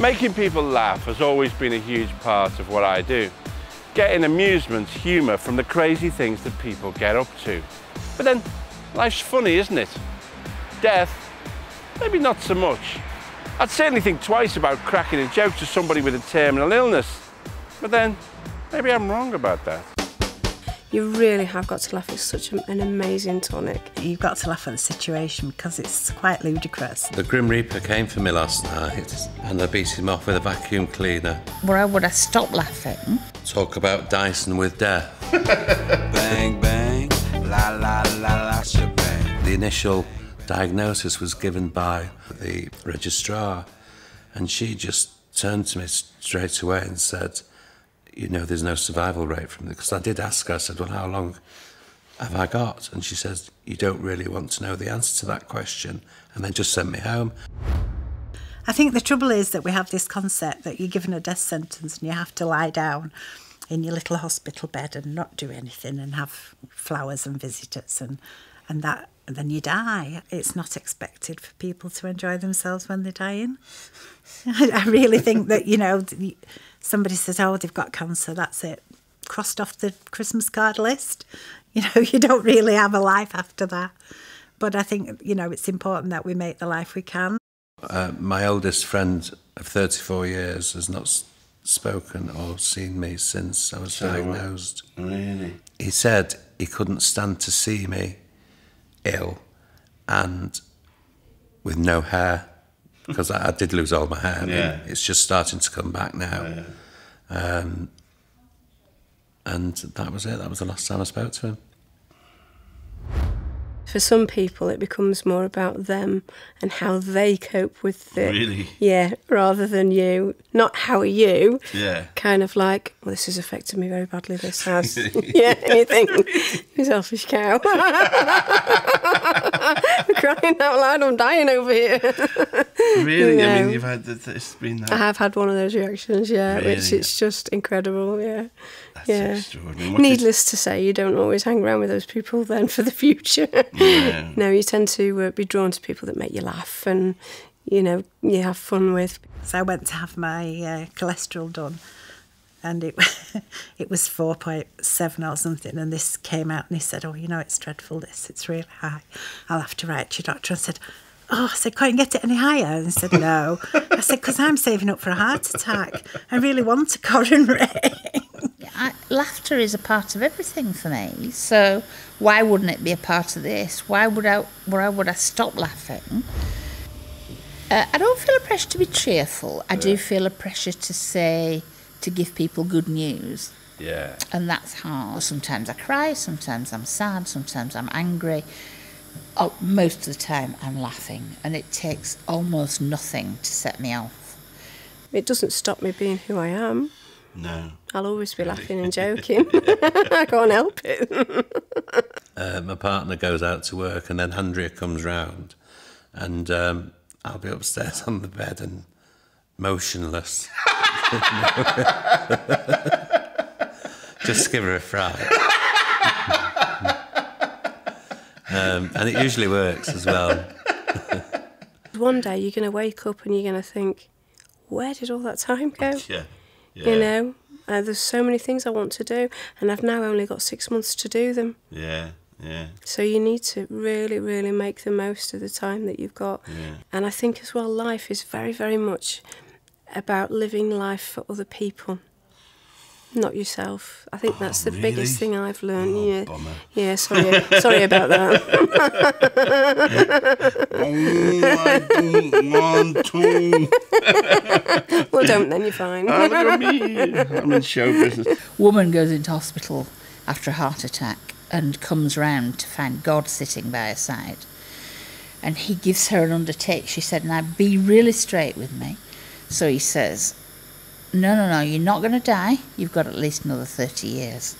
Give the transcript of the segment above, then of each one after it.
Making people laugh has always been a huge part of what I do. Getting amusement, humour from the crazy things that people get up to. But then, life's funny, isn't it? Death, maybe not so much. I'd certainly think twice about cracking a joke to somebody with a terminal illness. But then, maybe I'm wrong about that. You really have got to laugh. It's such an amazing tonic. You've got to laugh at the situation because it's quite ludicrous. The Grim Reaper came for me last night and I beat him off with a vacuum cleaner. Where would I stop laughing? Talk about Dyson with death. Bang, bang, la, la, la, la, shebang. The initial diagnosis was given by the registrar and she just turned to me straight away and said, you know, there's no survival rate from this. Because I did ask her, I said, well, how long have I got? And she says, you don't really want to know the answer to that question, and then just sent me home. I think the trouble is that we have this concept that you're given a death sentence and you have to lie down in your little hospital bed and not do anything and have flowers and visitors and then you die. It's not expected for people to enjoy themselves when they're dying. I really think that, you know, somebody says, oh, they've got cancer, that's it. Crossed off the Christmas card list. You know, you don't really have a life after that. But I think, you know, it's important that we make the life we can. My oldest friend of 34 years has not spoken or seen me since I was diagnosed. Really? He said he couldn't stand to see me ill and with no hair, because I did lose all my hair. Yeah. It's just starting to come back now. Yeah. And that was it. That was the last time I spoke to him. For some people, it becomes more about them and how they cope with it. Really? Yeah, rather than you. Not how are you? Yeah. Kind of like, well, this has affected me very badly, this has. Yeah, and you think, you selfish cow. Crying out loud, I'm dying over here. Really? You know, I mean, you've had it's been that. I have had one of those reactions, yeah, Really? which it's just incredible, yeah. That's extraordinary. Needless to say, you don't always hang around with those people then for the future. Yeah. No, you tend to be drawn to people that make you laugh and, you know, you have fun with. So I went to have my cholesterol done and it was 4.7 or something, and this came out and he said, oh, you know, it's dreadful, this, it's really high. I'll have to write to your doctor. I said, oh, I said, can't you get it any higher? And he said, no. I said, because I'm saving up for a heart attack. I really want a coronary. Laughter is a part of everything for me, so why wouldn't it be a part of this? Why would I stop laughing? I don't feel a pressure to be cheerful. I do feel a pressure to give people good news. Yeah. And that's hard. Sometimes I cry, sometimes I'm sad, sometimes I'm angry. Oh, most of the time I'm laughing, and it takes almost nothing to set me off. It doesn't stop me being who I am. No. I'll always be laughing and joking. I can't help it. My partner goes out to work and then Andrea comes round and I'll be upstairs on the bed and motionless. Just give her a fright. And it usually works as well. One day you're going to wake up and you're going to think, where did all that time go? Yeah. You know, there's so many things I want to do, and I've now only got 6 months to do them. Yeah. So you need to really, really make the most of the time that you've got. Yeah. And I think as well, life is very, very much about living life for other people, not yourself. I think that's the biggest thing I've learned. Oh, yeah. bummer. Yeah, sorry about that. Oh, I don't want to. Well, don't then, you're fine. Look at me. I'm in show business. Woman goes into hospital after a heart attack and comes round to find God sitting by her side. And he gives her an undertake. She said, now be really straight with me. So he says, no, you're not going to die. You've got at least another 30 years.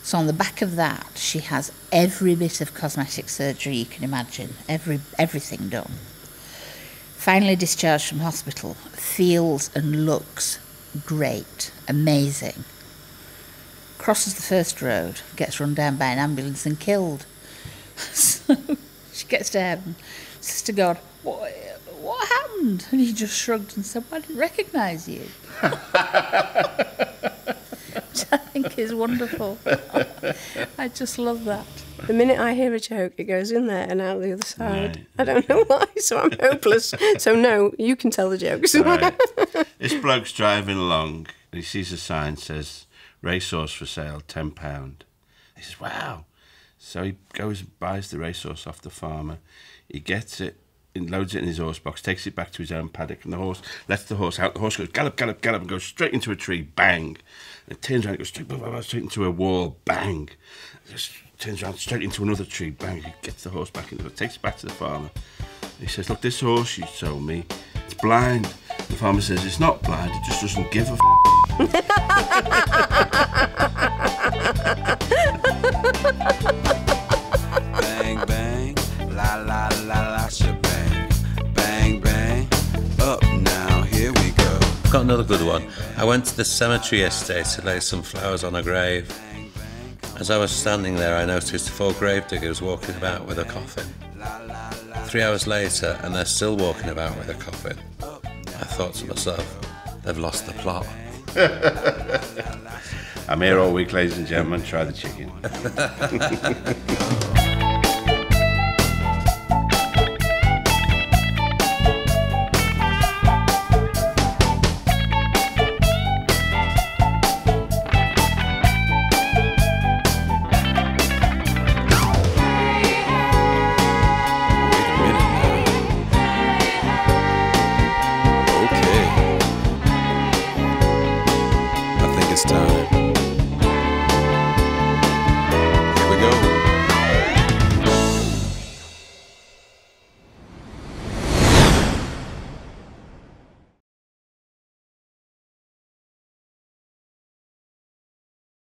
So on the back of that, she has every bit of cosmetic surgery you can imagine, everything done. Finally discharged from hospital, feels and looks great, amazing. Crosses the first road, gets run down by an ambulance and killed. So she gets to heaven, says to God, what happened? happened? And he just shrugged and said, well, I didn't recognise you. Which I think is wonderful. I just love that. The minute I hear a joke, it goes in there and out the other side. Right. I don't know why, so I'm hopeless. So no, you can tell the jokes. Right. This bloke's driving along and he sees a sign that says, racehorse for sale, £10. He says, wow. So he goes and buys the racehorse off the farmer. He gets it, and loads it in his horse box, takes it back to his own paddock, and the horse lets the horse out. The horse goes gallop, gallop, gallop, and goes straight into a tree, bang. And it turns around, it goes straight into a wall, bang. Just turns around, straight into another tree, bang. He gets the horse back, and takes it back to the farmer. He says, look, this horse you sold me, it's blind. The farmer says, it's not blind, it just doesn't give a Bang, bang, la, la, la, la, shebang. Bang, bang, up now, here we go. Got another good one. I went to the cemetery yesterday to lay some flowers on a grave. As I was standing there, I noticed 4 gravediggers walking about with a coffin. 3 hours later, and they're still walking about with a coffin. I thought to myself, they've lost the plot. I'm here all week, ladies and gentlemen. Try the chicken.